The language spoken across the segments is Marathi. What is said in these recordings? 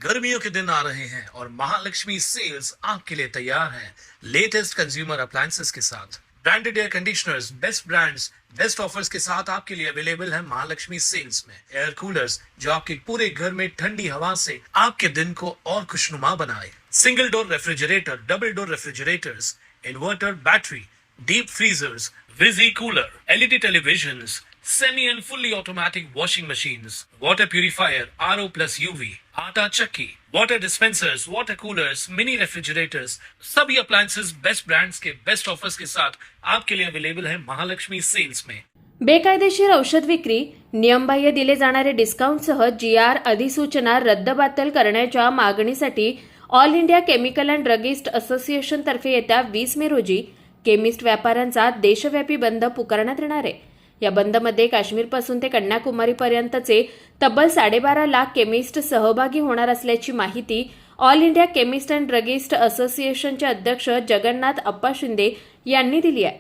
गर्मियों के दिन आ रहे हैं और महालक्ष्मी सेल्स आपके लिए तैयार है लेटेस्ट कंज्यूमर अप्लायंसेस के साथ। Branded air conditioners, best brands, best offers के साथ आपके लिए अवेलेबल है महालक्ष्मी सेल्स में। एयर कूलर्स जो आपके पूरे घर में ठंडी हवा से आपके दिन को और खुशनुमा बनाए। Single door refrigerator, double door refrigerators, inverter battery, deep freezers, visi cooler, LED televisions, semi and fully automatic washing machines, water purifier, RO plus UV, आटा चक्की, water dispensers, water coolers, mini refrigerators, सभी appliances बेस्ट ब्रांड्स के बेस्ट ऑफर्स के साथ आपके लिए अवेलेबल है महालक्ष्मी सेल्स में। बेकायदेशीर औषध विक्री, नियमबाह्य दिले जाणारे डिस्काउंटसह GR अधिसूचना रद्दबातल करण्याच्या मागणीसाठी all India chemical and druggist association तर्फे येत्या 20 मे रोजी केमिस्ट व्यापाऱ्यांचा देशव्यापी बंद पुकारण्यात येणार आहे। या बंदमध्ये काश्मीरपासून ते कन्याकुमारीपर्यंतचे तब्बल 12.5 लाख केमिस्ट सहभागी होणार असल्याची माहिती all India chemist and druggist असोसिएशनचे अध्यक्ष जगन्नाथ अप्पा शिंदे यांनी दिली आहे।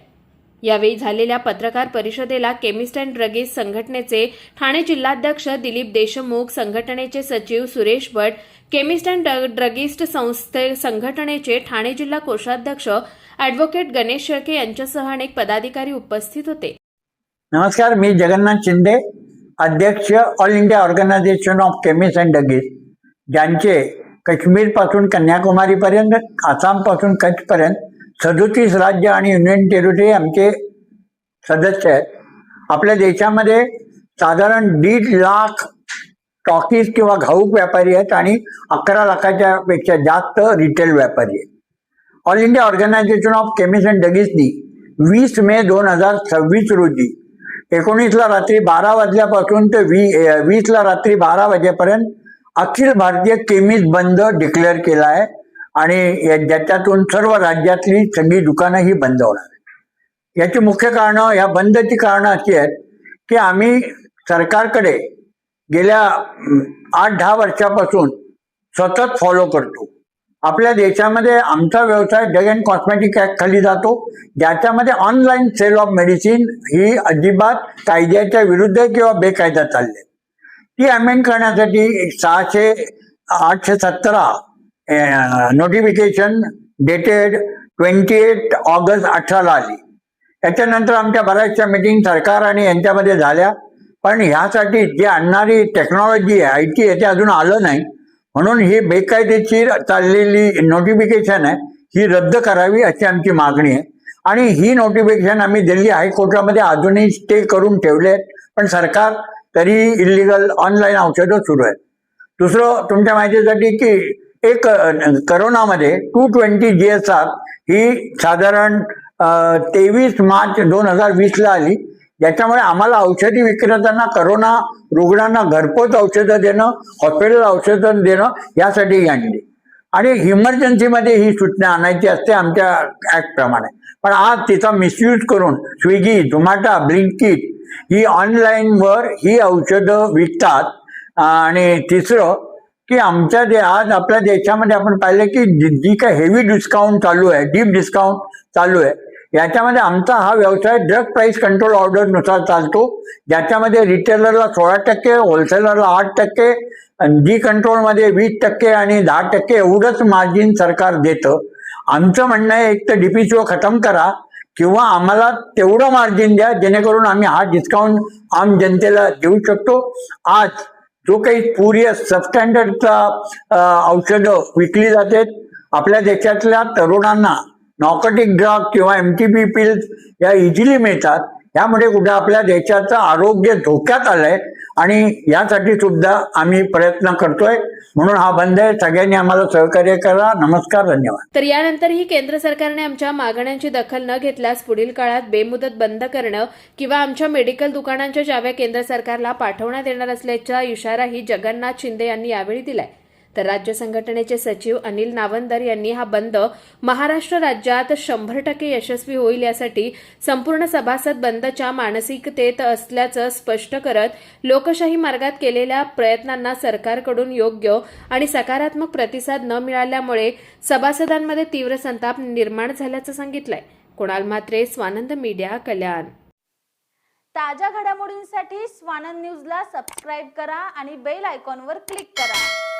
यावेळी झालेल्या पत्रकार परिषदेला केमिस्ट अँड ड्रगिस्ट संघटनेचे ठाणे जिल्हाध्यक्ष दिलीप देशमुख, संघटनेचे सचिव Suresh Bhat, chemist and druggist संघटनेचे ठाणे जिल्हा कोषाध्यक्ष ॲडव्होकेट गणेश शेळके यांच्यासह अनेक पदाधिकारी उपस्थित होते। नमस्कार, मी जगन्नाथ शिंदे, अध्यक्ष all India organisation of chemist and druggist, ज्यांचे काश्मीरपासून कन्याकुमारीपर्यंत, आसामपासून कच्छपर्यंत 37 राज्य आणि युनियन टेरिटरी आमचे सदस्य आहेत। आपल्या देशामध्ये साधारण 1.5 लाख टॉकीज किंवा घाऊक व्यापारी आहेत आणि 11 लाखाच्या पेक्षा जास्त रिटेल व्यापारी आहेत। All India organisation of chemist and ड्रगिस्टनी 20 मे 2026 रोजी 19 ला रात्री 12 वाजल्यापासून ते 20 ला रात्री 12 वाजेपर्यंत अखिल भारतीय केमिस्ट बंद डिक्लेअर केला आहे आणि ज्याच्यातून सर्व राज्यातली सगळी दुकानं ही बंद होणार आहेत। याची मुख्य कारणं, या बंदची कारणं अशी आहेत की आम्ही सरकारकडे गेल्या 8-10 वर्षापासून सतत फॉलो करतो। आपल्या देशामध्ये आमचा व्यवसाय ड्रग अँड कॉस्मेटिक ऍक्ट खाली जातो, ज्याच्यामध्ये ऑनलाईन सेल ऑफ मेडिसिन ही अजिबात कायद्याच्या विरुद्ध किंवा बेकायदा चालली आहे। ती अमेंड करण्यासाठी 817 नोटिफिकेशन डेटेड 28 ऑगस्ट 18 आली। याच्यानंतर आमच्या बऱ्याचशा मीटिंग सरकार आणि यांच्यामध्ये झाल्या, पण ह्यासाठी जी आणणारी टेक्नॉलॉजी आहे, IT आहे, ते अजून आलं नाही। म्हणून ही बेकायदेशीर चाललेली नोटिफिकेशन आहे ही रद्द करावी अशी आमची मागणी आहे आणि ही नोटिफिकेशन आम्ही दिल्ली हायकोर्टामध्ये अजूनही स्टे करून ठेवले आहेत, पण सरकार तरी इलिगल ऑनलाईन औषधं सुरू आहेत। दुसरं तुमच्या माहितीसाठी की एक करोनामध्ये 220 GSR ही साधारण 23 मार्च 2020 ला आली, ज्याच्यामुळे आम्हाला औषधी विक्रेत्यांना करोना रुग्णांना घरपोच औषधं देणं, हॉस्पिटल औषधं देणं यासाठी आणली आणि इमर्जन्सीमध्ये ही सूचना आणायची असते आमच्या ऍक्ट प्रमाणे। पण आज तिचा मिसयूज करून स्विगी, झोमॅटो, ब्लिंकिट ही ऑनलाईनवर ही औषधं विकतात। आणि तिसरं की आज आपल्या देशामध्ये आपण पाहिलं की जी काही हेवी डिस्काउंट चालू आहे, डीप डिस्काउंट चालू आहे, याच्यामध्ये आमचा हा व्यवसाय ड्रग प्राइस कंट्रोल ऑर्डर नुसार चालतो, ज्याच्यामध्ये रिटेलरला 16%, होलसेलरला 8%, जी कंट्रोलमध्ये 20% आणि 10% एवढंच मार्जिन सरकार देतं। आमचं म्हणणं आहे एक तर DPCO खतम करा किंवा आम्हाला तेवढं मार्जिन द्या जेणेकरून आम्ही हा डिस्काउंट आम जनतेला देऊ शकतो। आज जो काही स्पुरियस सबस्टँडर्डचा औषधं विकली जातात, आपल्या देशातल्या तरुणांना नॉर्कोटिक ड्रग किंवा MTP पिल्स या इझिली मिळतात, यामुळे कुठे आपल्या देशाचं आरोग्य धोक्यात आलंय आणि यासाठी सुद्धा आम्ही प्रयत्न करतोय। म्हणून हा बंद आहे, सगळ्यांनी आम्हाला सहकार्य करा। नमस्कार, धन्यवाद। तर यानंतरही केंद्र सरकारने आमच्या मागण्यांची दखल न घेतल्यास पुढील काळात बेमुदत बंद करणं किंवा आमच्या मेडिकल दुकानांच्या चाव्या केंद्र सरकारला पाठवण्यात येणार असल्याचा इशाराही जगन्नाथ शिंदे यांनी यावेळी दिलाय। तर राज्य संघटनेचे सचिव अनिल नावंदर यांनी हा बंद महाराष्ट्र राज्यात 100% यशस्वी होईल यासाठी संपूर्ण सभासद बंदच्या मानसिकतेत असल्याचं स्पष्ट करत लोकशाही मार्गात केलेल्या प्रयत्नांना सरकारकडून योग्य आणि सकारात्मक प्रतिसाद न मिळाल्यामुळे सभासदांमध्ये तीव्र संताप निर्माण झाल्याचं सांगितलंय। कुणाल म्हात्रे, स्वानंद मीडिया, कल्याण। ताज्या घडामोडींसाठी स्वानंद न्यूजला सबस्क्राइब करा आणि बेल आयकॉनवर क्लिक करा।